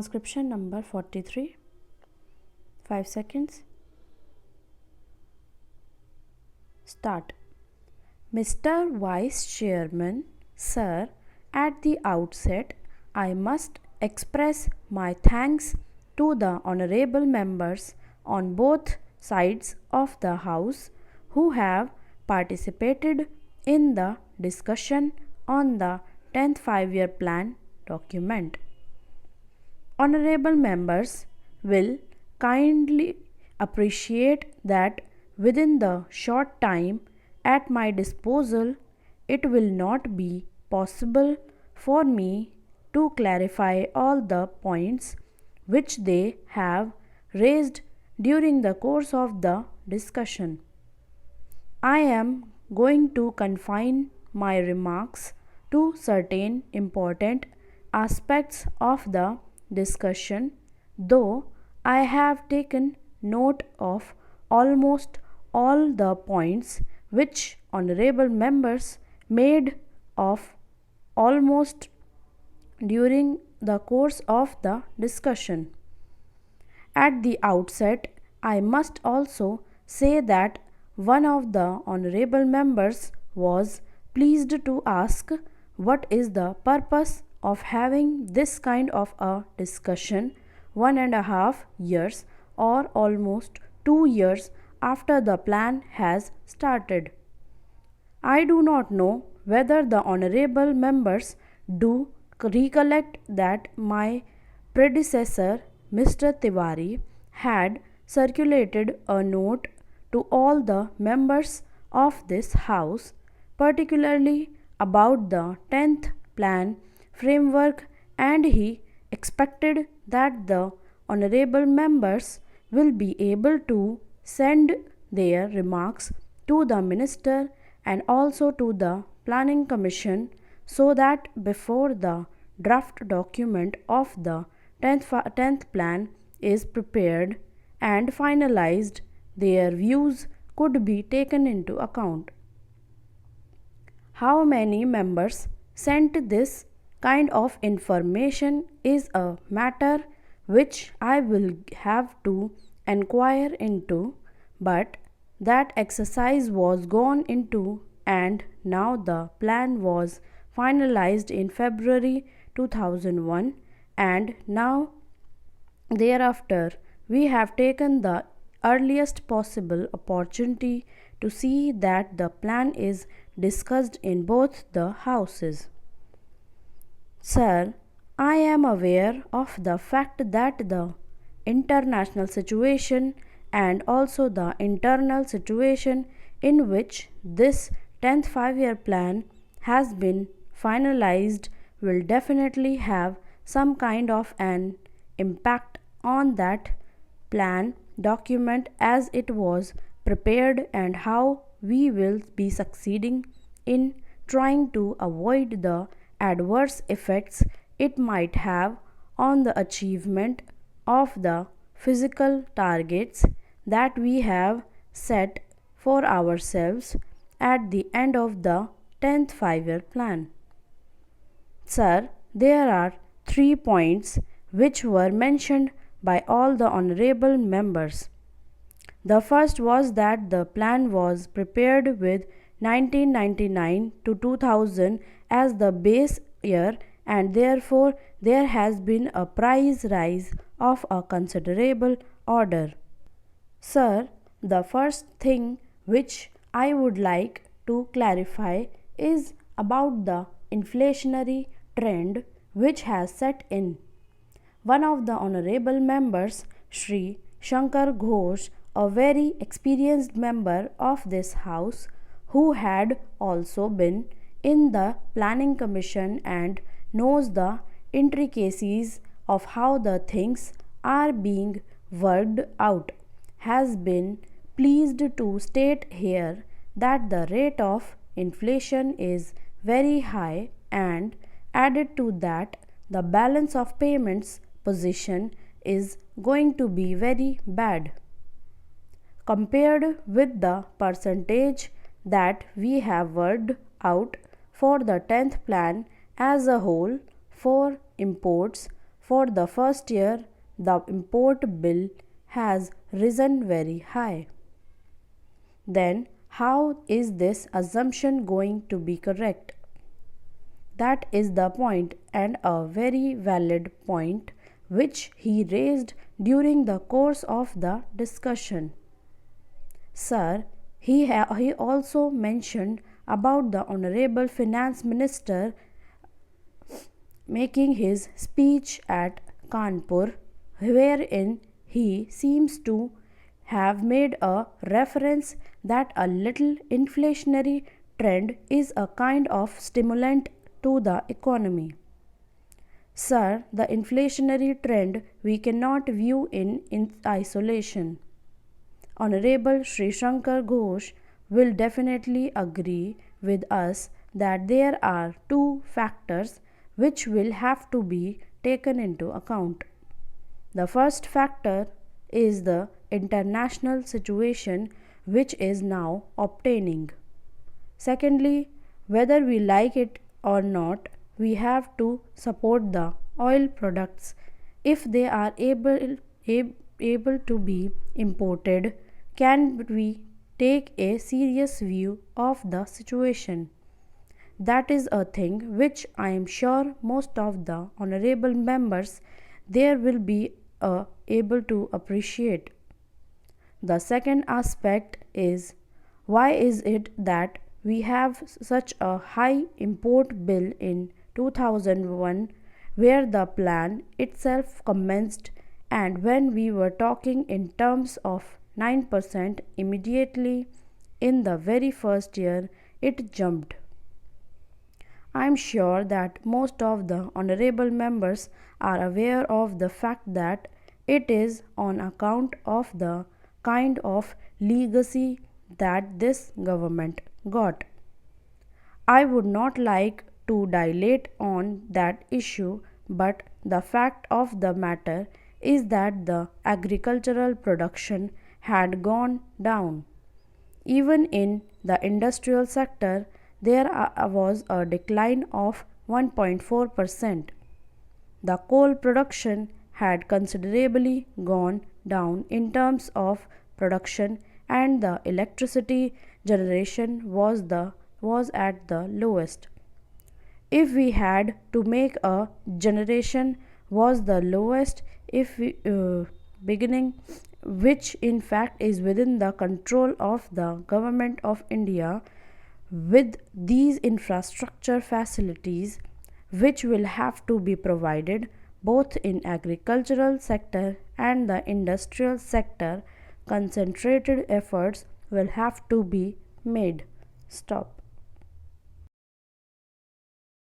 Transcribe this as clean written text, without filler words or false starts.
Transcription number 43. 5 seconds. Start. Mr. Vice Chairman, Sir, at the outset, I must express my thanks to the honorable members on both sides of the House who have participated in the discussion on the 10th five-year plan document. Honorable members will kindly appreciate that within the short time at my disposal, it will not be possible for me to clarify all the points which they have raised during the course of the discussion. I am going to confine my remarks to certain important aspects of the discussion, though I have taken note of almost all the points which honorable members made of almost during the course of the discussion. At the outset, I must also say that one of the honorable members was pleased to ask what is the purpose of having this kind of a discussion 1.5 years or almost 2 years after the plan has started. I do not know whether the honorable members do recollect that my predecessor, Mr. Tiwari, had circulated a note to all the members of this House, particularly about the 10th plan framework, and he expected that the honorable members will be able to send their remarks to the minister and also to the planning commission so that before the draft document of the 10th plan is prepared and finalized, their views could be taken into account. How many members sent this kind of information is a matter which I will have to inquire into, but that exercise was gone into and now the plan was finalized in February 2001, and now thereafter we have taken the earliest possible opportunity to see that the plan is discussed in both the houses. Sir, I am aware of the fact that the international situation and also the internal situation in which this 10th five-year plan has been finalized will definitely have some kind of an impact on that plan document as it was prepared and how we will be succeeding in trying to avoid the adverse effects it might have on the achievement of the physical targets that we have set for ourselves at the end of the 10th five-year plan. Sir, there are 3 points which were mentioned by all the honorable members. The first was that the plan was prepared with 1999 to 2000 as the base year, and therefore there has been a price rise of a considerable order. Sir, the first thing which I would like to clarify is about the inflationary trend which has set in. One of the honorable members, Shri Shankar Ghosh, a very experienced member of this House, who had also been in the Planning Commission and knows the intricacies of how the things are being worked out, has been pleased to state here that the rate of inflation is very high, and added to that, the balance of payments position is going to be very bad. Compared with the percentage that we have worked out for the 10th plan as a whole for imports, For the first year, the import bill has risen very high. Then, how is this assumption going to be correct? That is the point, and a very valid point, which he raised during the course of the discussion. Sir, he also mentioned about the Honorable Finance Minister making his speech at Kanpur, wherein he seems to have made a reference that a little inflationary trend is a kind of stimulant to the economy. Sir, the inflationary trend we cannot view in isolation. Honorable Sri Shankar Ghosh will definitely agree with us that there are two factors which will have to be taken into account. The first factor is the international situation which is now obtaining. Secondly, whether we like it or not, we have to support the oil products if they are able to be imported. Can we take a serious view of the situation? That is a thing which I am sure most of the honorable members there will be able to appreciate. The second aspect is, why is it that we have such a high import bill in 2001 where the plan itself commenced, and when we were talking in terms of 9% immediately in the very first year it jumped. I am sure that most of the honorable members are aware of the fact that it is on account of the kind of legacy that this government got. I would not like to dilate on that issue, but the fact of the matter is that the agricultural production had gone down. Even in the industrial sector, there was a decline of 1.4%. The coal production had considerably gone down in terms of production, and the electricity generation was at the lowest. If we had to make a generation was the lowest if we, beginning, which in fact is within the control of the government of India, with these infrastructure facilities which will have to be provided both in agricultural sector and the industrial sector, concentrated efforts will have to be made. Stop.